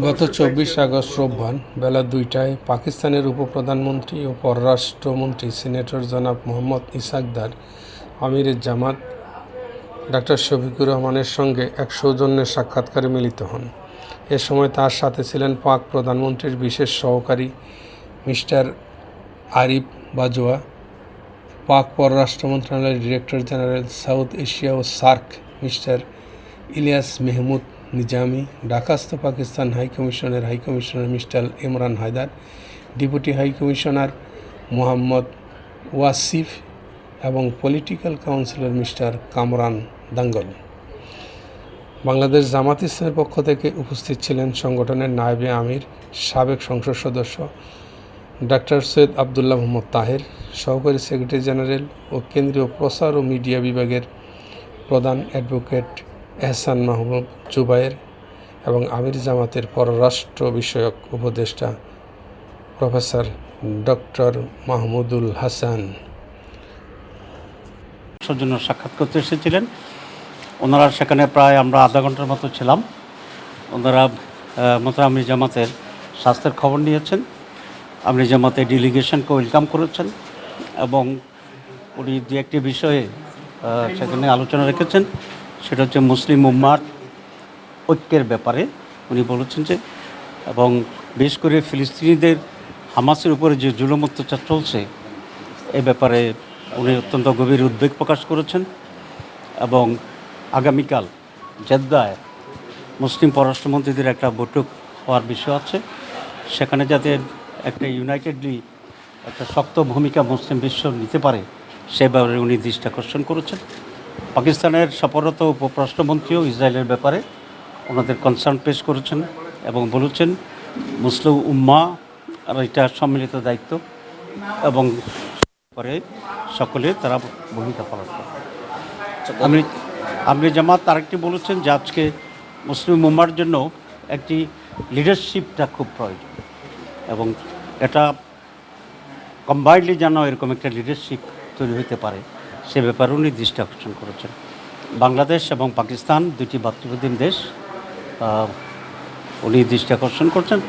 গত 24 আগস্ট রোববার বেলা 2টায় পাকিস্তানের উপপ্রধানমন্ত্রী ও পররাষ্ট্রমন্ত্রী সিনেটর জনাব মোহাম্মদ ইসহাকদার আমিরের জামাত ডাক্তার শফিকুর রহমানের সঙ্গে এক সৌজন্যের সাক্ষাৎকারে মিলিত হন। এ সময় তার সাথে ছিলেন পাক প্রধানমন্ত্রীর বিশেষ সহকারী মিস্টার আরিফ বাজওয়া, পাক পররাষ্ট্র মন্ত্রণালয়ের ডিরেক্টর জেনারেল সাউথ এশিয়া ও সার্ক মিস্টার ইলিয়াস মেহমুদ নিজামী, ঢাকাস্থ পাকিস্তান হাইকমিশনের high commissioner mister Imran Haider, deputy high commissioner Mohammad Wasif এবং political councillor mister Kamran Dangal. Bangladesh Jamaat ইসলামের পক্ষ থেকে উপস্থিত ছিলেন সংগঠনের নায়েবে আমির, সাবেক সংসদ সদস্য ডাক্তার সৈয়দ আবদুল্লাহ মোহাম্মদ তাহের, সহকারী সেক্রেটারি জেনারেল ও কেন্দ্রীয় প্রচার ও মিডিয়া বিভাগের প্রধান অ্যাডভোকেট এহসান মাহমুদ জুবায়ের এবং আমির জামাতের পররাষ্ট্র বিষয়ক উপদেষ্টা প্রফেসর ডক্টর মাহমুদুল হাসান জন্য সাক্ষাৎ করতে এসেছিলেন। ওনারা সেখানে প্রায় আমরা আধা ঘন্টার মতো ছিলাম। ওনারা আমির জামাতের স্বাস্থ্যের খবর নিয়েছেন, আমির জামাতের ডেলিগেশনকে ওয়েলকাম করেছেন এবং উনি যে একটি বিষয়ে সেখানে আলোচনা রেখেছেন, সেটা হচ্ছে মুসলিম উম্মার ঐক্যের ব্যাপারে উনি বলেছেন যে, এবং বিশেষ করে ফিলিস্তিনিদের হামাসের উপরে যে জুলুম অত্যাচার চলছে এ ব্যাপারে উনি অত্যন্ত গভীর উদ্বেগ প্রকাশ করেছেন এবং আগামীকাল জেদ্দায় মুসলিম পররাষ্ট্রমন্ত্রীদের একটা বৈঠক হওয়ার বিষয় আছে, সেখানে যাতে একটা ইউনাইটেডলি একটা শক্ত ভূমিকা মুসলিম বিশ্ব নিতে পারে সে ব্যাপারে উনি দৃষ্টি আকর্ষণ করেছেন। পাকিস্তানের সফররত উপরাষ্ট্রমন্ত্রীও ইসরায়েলের ব্যাপারে ওনাদের কনসার্ন পেশ করেছেন এবং বলেছেন মুসলিম উম্মা আর এটা সম্মিলিত দায়িত্ব এবং পরে সকলে তারা ভূমিকা পালন করে। আমির জামাত আরেকটি বলেছেন যে আজকে মুসলিম উম্মার জন্য একটি লিডারশিপটা খুব প্রয়োজন এবং এটা কম্বাইন্ডলি যেন এরকম একটা লিডারশিপ তৈরি হতে পারে সে ব্যাপারে উনি দৃষ্টি আকর্ষণ করেছেন। বাংলাদেশ এবং পাকিস্তান দুটি ভাতৃপ্রতিম দেশ, উনি দৃষ্টি আকর্ষণ করছেন।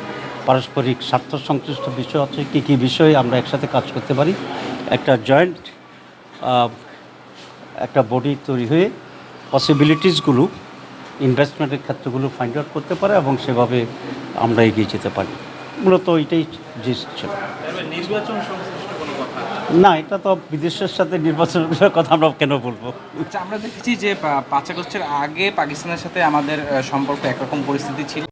পারস্পরিক স্বার্থ সংশ্লিষ্ট বিষয় আছে, কী কী বিষয়ে আমরা একসাথে কাজ করতে পারি, একটা জয়েন্ট একটা বডি তৈরি হয়ে পসিবিলিটিসগুলো ইনভেস্টমেন্টের ক্ষেত্রগুলো ফাইন্ড আউট করতে পারে এবং সেভাবে আমরা এগিয়ে যেতে পারি। মূলত এটাই জিনিস ছিল। না, এটা তো বিদেশের সাথে নির্বাচনের কথা আমরা কেন বলবো? আমরা দেখেছি যে 5 আগস্টের আগে পাকিস্তানের সাথে আমাদের সম্পর্ক একরকম পরিস্থিতি ছিল।